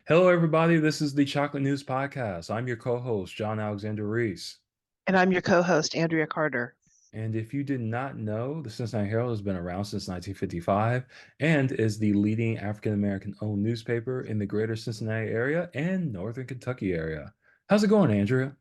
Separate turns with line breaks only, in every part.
Hello, everybody. This is the Chocolate News Podcast. I'm your co-host, John Alexander Reese.
And I'm your co-host, Andria Carter.
And if you did not know, the Cincinnati Herald has been around since 1955 and is the leading African American owned newspaper in the greater Cincinnati area and Northern Kentucky area. How's it going, Andrea?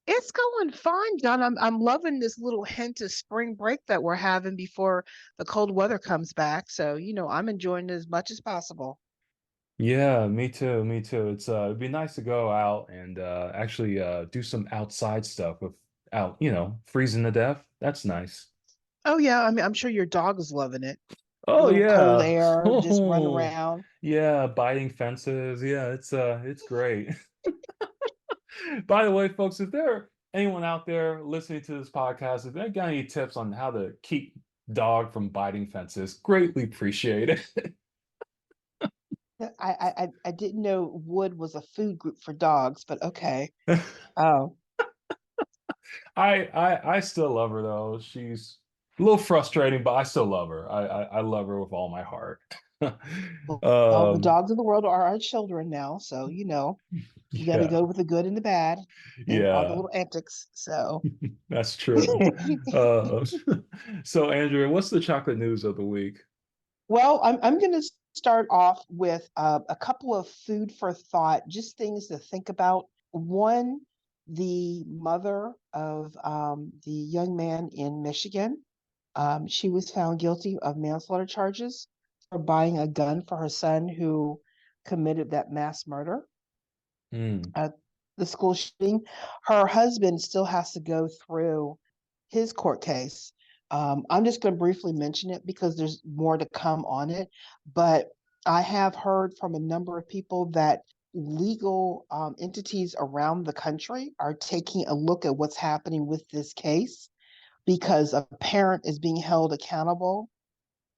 It's going fine, John. I'm loving this little hint of spring break that we're having before the cold weather comes back. So, I'm enjoying it as much as possible.
Yeah, me too. Me too. It'd be nice to go out and actually do some outside stuff without, freezing to death. That's nice.
Oh yeah, I mean I'm sure your dog is loving it. A
Oh
little cold
yeah.
air, just run
Oh
around.
yeah, biting fences. Yeah, it's great. By the way, folks, if there anyone out there listening to this podcast, if they got any tips on how to keep dog from biting fences, greatly appreciate it.
I didn't know wood was a food group for dogs, but okay. Oh,
I still love her though. She's a little frustrating, but I still love her. I love her with all my heart.
well, the
Um,
dogs of the world are our children now, so you got to
yeah,
go with the good and the bad and all the
yeah,
little antics. So.
that's true. Uh, so Andrea, what's the chocolate news of the week?
Well, I'm going to start off with a couple of food for thought, just things to think about. One, the mother of the young man in Michigan, she was found guilty of manslaughter charges for buying a gun for her son who committed that mass murder
Hmm.
at the school shooting. Her husband still has to go through his court case. I'm just going to briefly mention it because there's more to come on it. But I have heard from a number of people that legal entities around the country are taking a look at what's happening with this case because a parent is being held accountable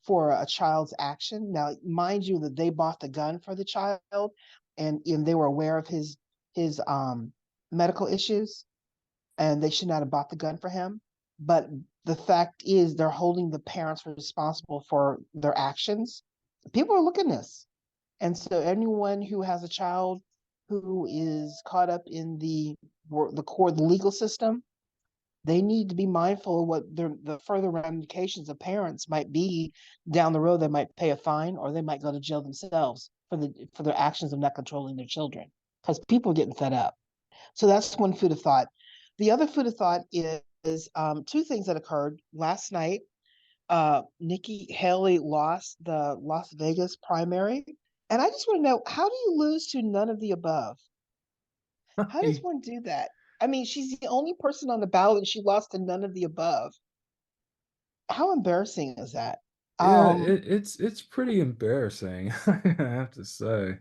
for a child's action. Now, mind you, that they bought the gun for the child and they were aware of his medical issues and they should not have bought the gun for him. But the fact is, they're holding the parents responsible for their actions. People are looking at this. And so, anyone who has a child who is caught up in the legal system, they need to be mindful of what the further ramifications of parents might be down the road. They might pay a fine or they might go to jail themselves for their actions of not controlling their children because people are getting fed up. So that's one food of thought. The other food of thought is two things that occurred last night. Nikki Haley lost the Las Vegas primary. And I just want to know, how do you lose to none of the above? How does one do that? I mean, she's the only person on the ballot and she lost to none of the above. How embarrassing is that?
Yeah,
Um,
it's pretty embarrassing, I have to say.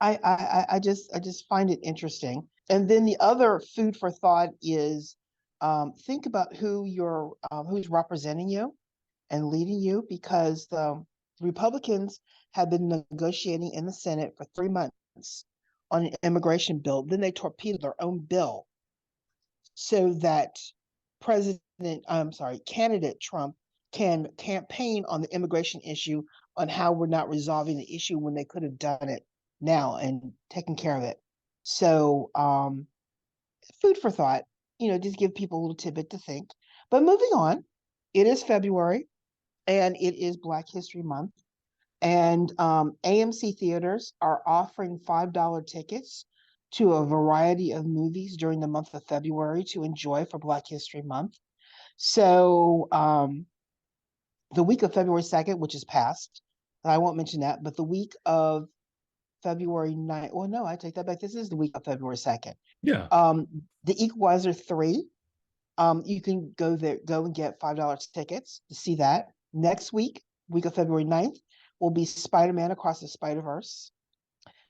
I just find it interesting. And then the other food for thought is think about who's representing you and leading you because the Republicans have been negotiating in the Senate for 3 months on an immigration bill. Then they torpedoed their own bill so that candidate Trump can campaign on the immigration issue on how we're not resolving the issue when they could have done it now and taken care of it. So, food for thought, just give people a little tidbit to think. But moving on, it is February and it is Black History Month. And AMC theaters are offering $5 tickets to a variety of movies during the month of February to enjoy for Black History Month. So the week of February 2nd, which is past, I won't mention that, but the week of February 9th, well, no, I take that back. This is the week of February 2nd.
Yeah.
The Equalizer 3, you can go and get $5 tickets to see that. Next week of February 9th, will be Spider-Man Across the Spider-Verse.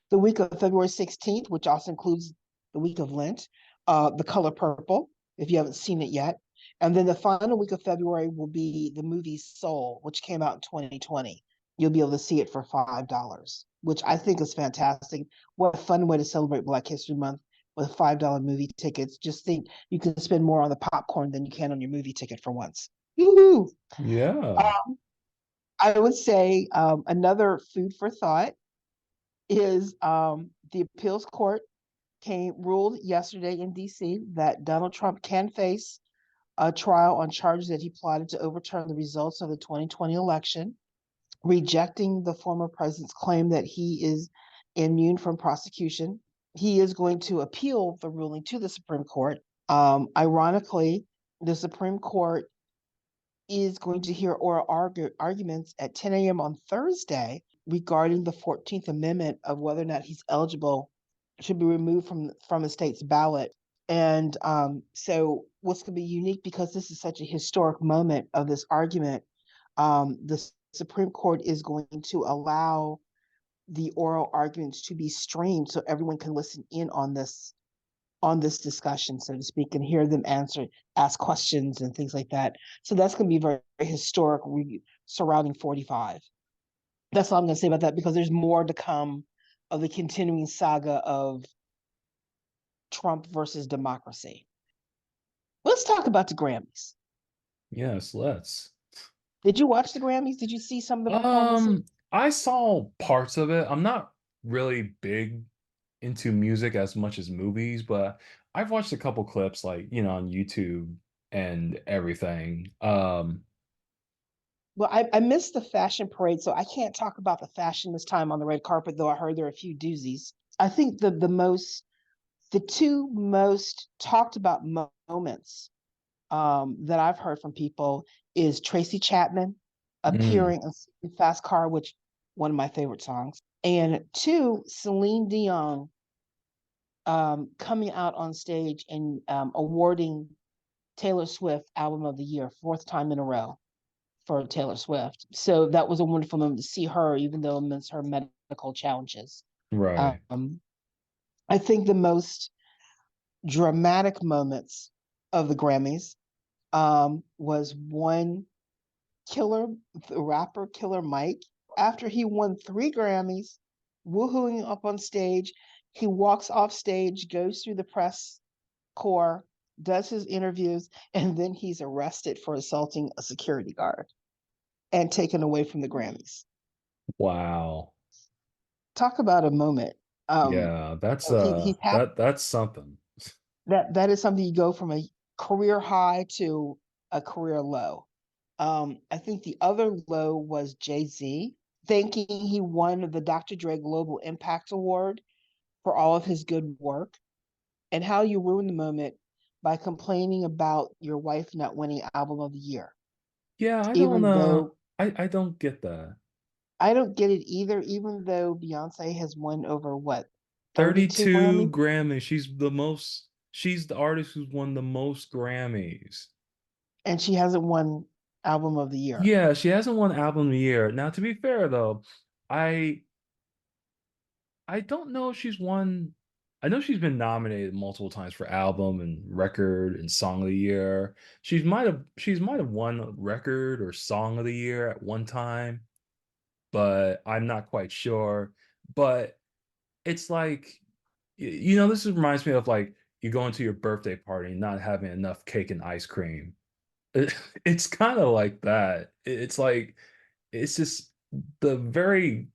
The week of February 16th, which also includes the week of Lent, The Color Purple, if you haven't seen it yet. And then the final week of February will be the movie Soul, which came out in 2020. You'll be able to see it for $5, which I think is fantastic. What a fun way to celebrate Black History Month with $5 movie tickets. Just think you can spend more on the popcorn than you can on your movie ticket for once. Woo-hoo!
Yeah.
I would say another food for thought is the appeals court came ruled yesterday in DC that Donald Trump can face a trial on charges that he plotted to overturn the results of the 2020 election, rejecting the former president's claim that he is immune from prosecution. He is going to appeal the ruling to the Supreme Court. Ironically, the Supreme Court is going to hear oral arguments at 10 a.m. on Thursday regarding the 14th Amendment of whether or not he's eligible, should be removed from a state's ballot. And so what's going to be unique, because this is such a historic moment of this argument, the Supreme Court is going to allow the oral arguments to be streamed so everyone can listen in on this discussion, so to speak, and hear them ask questions and things like that. So that's going to be very, very historic surrounding 45. That's all I'm going to say about that, because there's more to come of the continuing saga of Trump versus democracy. Let's talk about the Grammys.
Yes, let's.
Did you watch the Grammys? Did you see some of the performances?
I saw parts of it. I'm not really big into music as much as movies, but I've watched a couple clips like, on YouTube and everything.
Well, I missed the fashion parade, so I can't talk about the fashion this time on the red carpet, though I heard there are a few doozies. I think the two most talked about moments that I've heard from people is Tracy Chapman
mm,
appearing in Fast Car, which one of my favorite songs, and two, Celine Dion coming out on stage and awarding Taylor Swift Album of the Year, fourth time in a row for Taylor Swift. So that was a wonderful moment to see her, even though amidst her medical challenges.
right.
I think the most dramatic moments of the Grammys was one, the rapper Killer Mike, after he won 3 Grammys, woohooing up on stage. He walks off stage, goes through the press corps, does his interviews, and then he's arrested for assaulting a security guard and taken away from the Grammys.
Wow.
Talk about a moment.
Yeah, that's
He's happy.
that's something.
That is something, you go from a career high to a career low. I think the other low was Jay-Z, thinking he won the Dr. Dre Global Impact Award for all of his good work, and how you ruin the moment by complaining about your wife not winning Album of the Year.
Yeah, I don't
Even though
I don't get that.
I don't get it either, even though Beyonce has won over what, 32
32
Grammys,
Grammys. She's the artist who's won the most Grammys.
and she hasn't won Album of the Year.
Yeah, she hasn't won Album of the Year. Now, to be fair though, I I don't know if she's won. I know she's been nominated multiple times for album and record and song of the year. She's might have won a record or song of the year at one time, but I'm not quite sure. But it's like, this reminds me of like you going to your birthday party and not having enough cake and ice cream. It's kind of like that. It's like it's just the very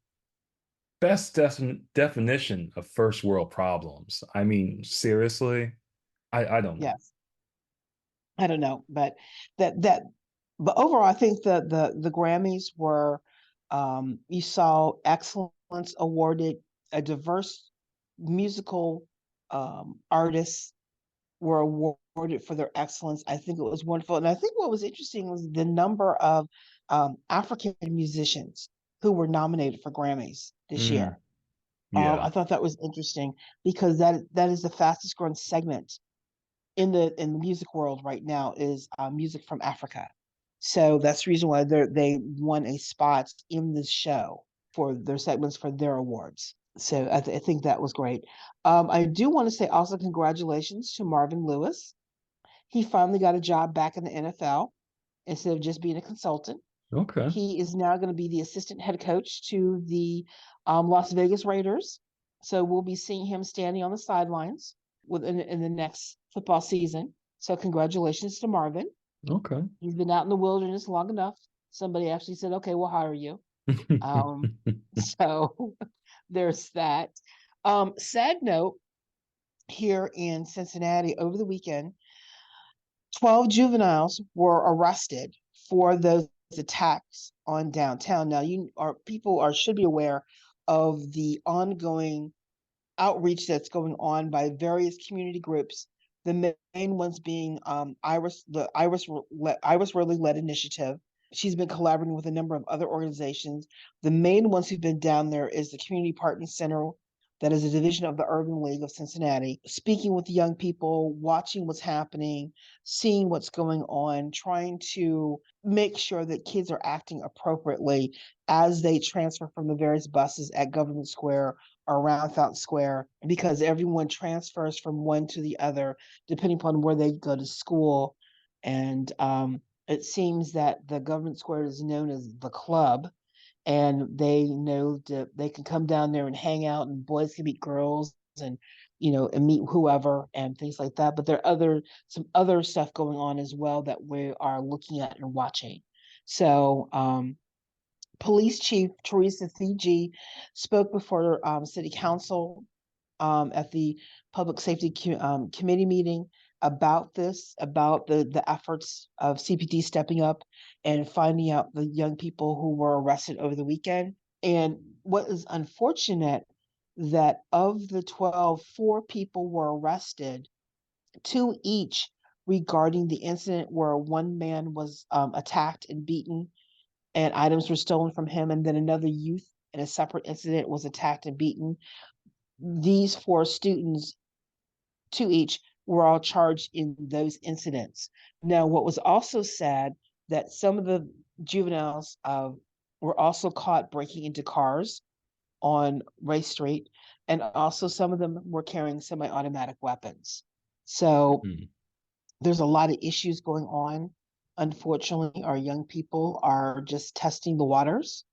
best definition of first world problems. I mean, seriously, I don't know.
Yes, I don't know, but that that but overall, I think the Grammys were, you saw excellence awarded, a diverse musical artists were awarded for their excellence. I think it was wonderful. And I think what was interesting was the number of African musicians who were nominated for Grammys this
Mm,
year. I
yeah.
thought that was interesting, because that is the fastest growing segment in the music world right now, is music from Africa. So that's the reason why they won a spot in this show for their segments for their awards. So I think that was great. I do want to say also congratulations to Marvin Lewis. He finally got a job back in the NFL instead of just being a consultant.
Okay.
He is now going to be the assistant head coach to the Las Vegas Raiders. So we'll be seeing him standing on the sidelines in the next football season. So congratulations to Marvin.
Okay.
He's been out in the wilderness long enough. Somebody actually said, "Okay, we'll hire you." Um, so There's that. Sad note, here in Cincinnati over the weekend, 12 juveniles were arrested for those attacks on downtown. Now, you are people are should be aware of the ongoing outreach that's going on by various community groups. The main ones being Iris Worley led initiative. She's been collaborating with a number of other organizations. The main ones who've been down there is the Community Partner Center, that is a division of the Urban League of Cincinnati, speaking with the young people, watching what's happening, seeing what's going on, trying to make sure that kids are acting appropriately as they transfer from the various buses at Government Square or around Fountain Square, because everyone transfers from one to the other depending upon where they go to school. And it seems that the Government Square is known as the club, and they know that they can come down there and hang out, and boys can meet girls, and and meet whoever and things like that. But there are some other stuff going on as well that we are looking at and watching. So Police Chief Teresa CG spoke before City Council at the Public Safety Committee meeting about this, about the efforts of CPD stepping up and finding out the young people who were arrested over the weekend. And what is unfortunate, that of the 12, 4 people were arrested, 2 each regarding the incident where one man was attacked and beaten and items were stolen from him, and then another youth in a separate incident was attacked and beaten. These 4 students, 2 each, were all charged in those incidents. Now, what was also sad, that some of the juveniles were also caught breaking into cars on Ray Street, and also some of them were carrying semi-automatic weapons. So there's a lot of issues going on. Unfortunately, our young people are just testing the waters,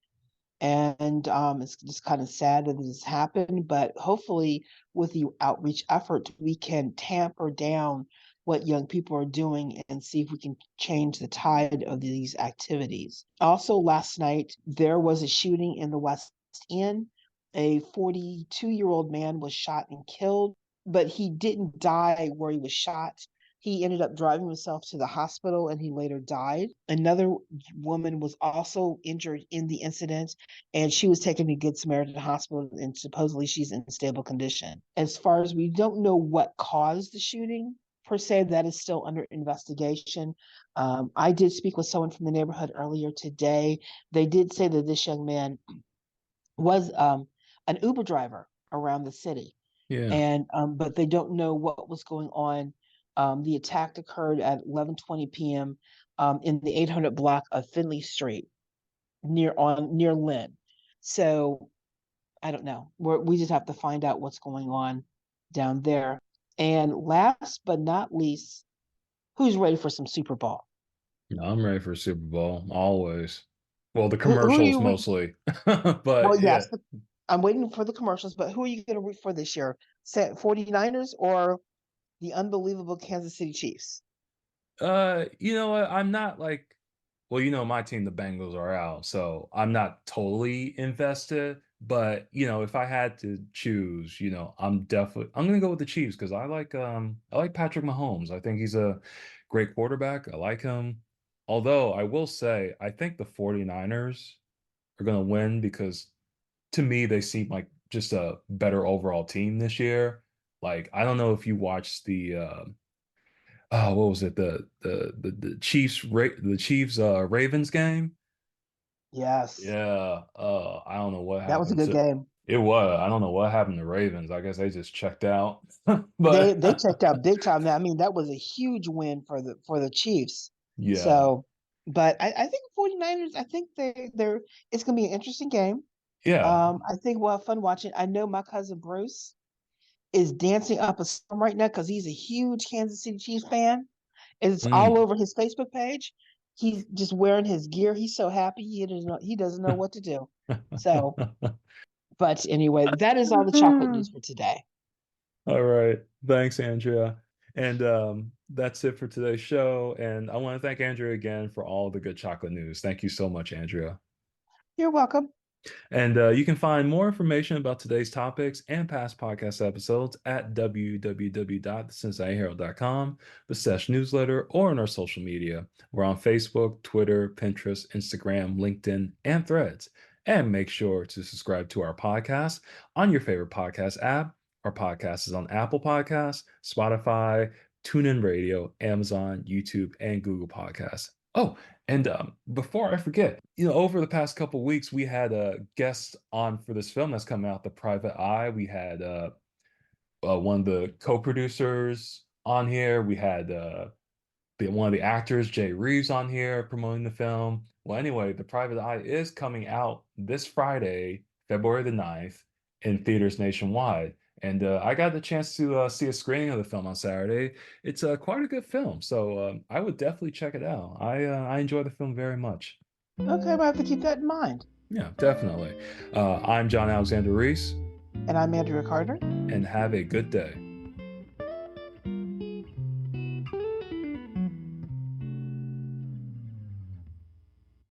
and it's just kind of sad that this happened. But hopefully, with the outreach effort, we can tamper down what young people are doing and see if we can change the tide of these activities. Also, last night there was a shooting in the West End. A 42-year-old man was shot and killed, but he didn't die where he was shot. He ended up driving himself to the hospital and he later died. Another woman was also injured in the incident, and she was taken to Good Samaritan Hospital, and supposedly she's in stable condition. As far as we don't know what caused the shooting per se, that is still under investigation. I did speak with someone from the neighborhood earlier today. They did say that this young man was an Uber driver around the city.
Yeah.
And but they don't know what was going on. The attack occurred at 11:20 p.m. In the 800 block of Finley Street, near Lynn. So I don't know. We just have to find out what's going on down there. And last but not least, who's ready for some Super Bowl?
No, I'm ready for Super Bowl, always. Well, the
Who are
commercials
you?
mostly. But
Well,
yeah.
yes, I'm waiting for the commercials, but who are you going to root for this year? 49ers or the unbelievable Kansas City Chiefs?
You know what? I'm not like, well, my team, the Bengals, are out, so I'm not totally invested. But if I had to choose, I'm gonna go with the Chiefs because I like Patrick Mahomes. I think he's a great quarterback. I like him. Although I will say, I think the 49ers are gonna win because to me they seem like just a better overall team this year. Like I don't know if you watched the what was it? The Chiefs Ravens game.
Yes,
Yeah. I don't know what
that was a
happened
good
to
game.
it was. I don't know what happened to Ravens. I guess they just checked out.
They
But
they checked out big time. I mean, that was a huge win for the Chiefs.
yeah.
So, but I think 49ers, I think they're it's gonna be an interesting game.
Yeah.
I think we'll have fun watching. I know my cousin Bruce is dancing up a storm right now because he's a huge Kansas City Chiefs fan. It's all
Mm.
over his Facebook page. He's just wearing his gear. He's so happy he doesn't know what to do. So, but anyway, that is all the chocolate news for today.
All right. Thanks, Andrea. And that's it for today's show. And I want to thank Andrea again for all the good chocolate news. Thank you so much, Andrea.
You're welcome.
And you can find more information about today's topics and past podcast episodes at www.thecincinnatiherald.com, the Sesh newsletter, or in our social media. We're on Facebook, Twitter, Pinterest, Instagram, LinkedIn, and Threads. And make sure to subscribe to our podcast on your favorite podcast app. Our podcast is on Apple Podcasts, Spotify, TuneIn Radio, Amazon, YouTube, and Google Podcasts. Oh, and before I forget, over the past couple weeks, we had guests on for this film that's coming out, The Private Eye. We had one of the co-producers on here. We had one of the actors, Jay Reeves, on here promoting the film. Well, anyway, The Private Eye is coming out this Friday, February the 9th, in theaters nationwide. And I got the chance to see a screening of the film on Saturday. It's quite a good film, so I would definitely check it out. I enjoy the film very much.
Okay, I have to keep that in mind.
Yeah, definitely. I'm John Alexander Reese,
And I'm Andrea Carter.
and have a good day.